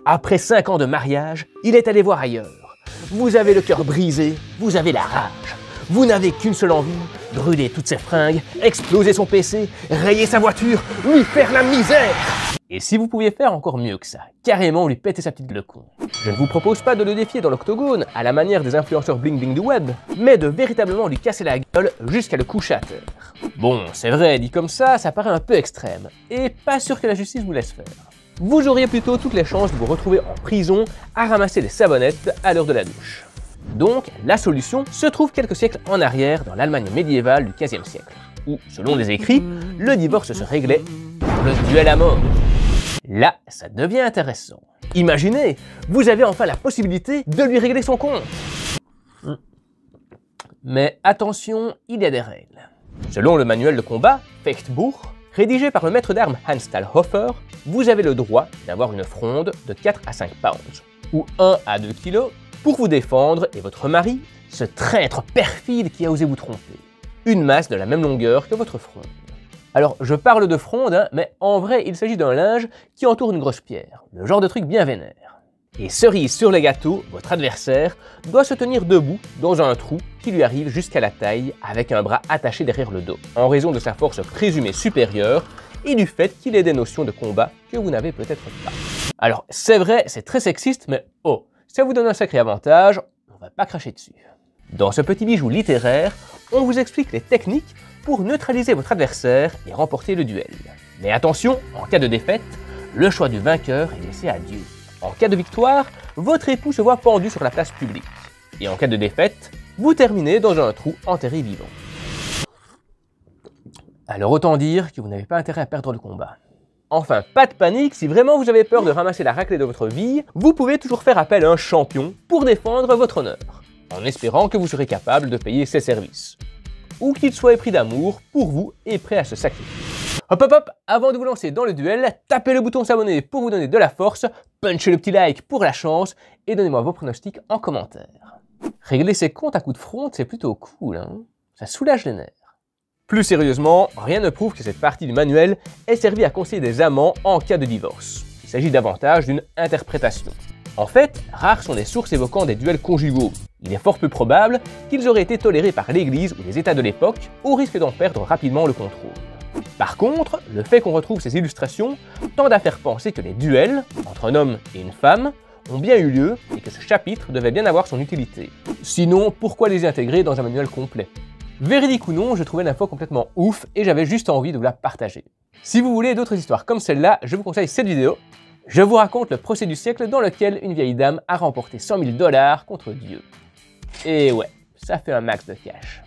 Après 5 ans de mariage, il est allé voir ailleurs. Vous avez le cœur brisé, vous avez la rage. Vous n'avez qu'une seule envie, brûler toutes ses fringues, exploser son PC, rayer sa voiture, lui faire la misère. Et si vous pouviez faire encore mieux que ça, carrément lui péter sa petite gueule con. Je ne vous propose pas de le défier dans l'octogone, à la manière des influenceurs bling bling du web, mais de véritablement lui casser la gueule jusqu'à le coucher à terre. Bon, c'est vrai, dit comme ça paraît un peu extrême, et pas sûr que la justice vous laisse faire. Vous auriez plutôt toutes les chances de vous retrouver en prison à ramasser des savonnettes à l'heure de la douche. Donc, la solution se trouve quelques siècles en arrière dans l'Allemagne médiévale du XVe siècle, où, selon les écrits, le divorce se réglait par le duel à mort. Là, ça devient intéressant. Imaginez, vous avez enfin la possibilité de lui régler son compte. Mais attention, il y a des règles. Selon le manuel de combat, Fechtbuch, rédigé par le maître d'armes Hans Stahlhofer, vous avez le droit d'avoir une fronde de 4 à 5 pounds, ou 1 à 2 kilos, pour vous défendre et votre mari, ce traître perfide qui a osé vous tromper. Une masse de la même longueur que votre fronde. Alors, je parle de fronde, mais en vrai, il s'agit d'un linge qui entoure une grosse pierre, le genre de truc bien vénère. Et cerise sur les gâteaux, votre adversaire doit se tenir debout dans un trou qui lui arrive jusqu'à la taille avec un bras attaché derrière le dos, en raison de sa force présumée supérieure et du fait qu'il ait des notions de combat que vous n'avez peut-être pas. Alors, c'est vrai, c'est très sexiste, mais oh, ça vous donne un sacré avantage, on va pas cracher dessus. Dans ce petit bijou littéraire, on vous explique les techniques pour neutraliser votre adversaire et remporter le duel. Mais attention, en cas de défaite, le choix du vainqueur est laissé à Dieu. En cas de victoire, votre époux se voit pendu sur la place publique. Et en cas de défaite, vous terminez dans un trou enterré vivant. Alors autant dire que vous n'avez pas intérêt à perdre le combat. Enfin, pas de panique, si vraiment vous avez peur de ramasser la raclée de votre vie, vous pouvez toujours faire appel à un champion pour défendre votre honneur, en espérant que vous serez capable de payer ses services. Ou qu'il soit épris d'amour pour vous et prêt à se sacrifier. Hop hop hop, avant de vous lancer dans le duel, tapez le bouton s'abonner pour vous donner de la force, punchez le petit like pour la chance et donnez-moi vos pronostics en commentaire. Régler ses comptes à coups de fronde, c'est plutôt cool, hein? Ça soulage les nerfs. Plus sérieusement, rien ne prouve que cette partie du manuel ait servi à conseiller des amants en cas de divorce. Il s'agit davantage d'une interprétation. En fait, rares sont les sources évoquant des duels conjugaux. Il est fort peu probable qu'ils auraient été tolérés par l'Église ou les États de l'époque, au risque d'en perdre rapidement le contrôle. Par contre, le fait qu'on retrouve ces illustrations tend à faire penser que les duels, entre un homme et une femme, ont bien eu lieu et que ce chapitre devait bien avoir son utilité. Sinon, pourquoi les y intégrer dans un manuel complet? Véridique ou non, je trouvais l'info complètement ouf et j'avais juste envie de vous la partager. Si vous voulez d'autres histoires comme celle-là, je vous conseille cette vidéo. Je vous raconte le procès du siècle dans lequel une vieille dame a remporté 100 000 $ contre Dieu. Et ouais, ça fait un max de cash.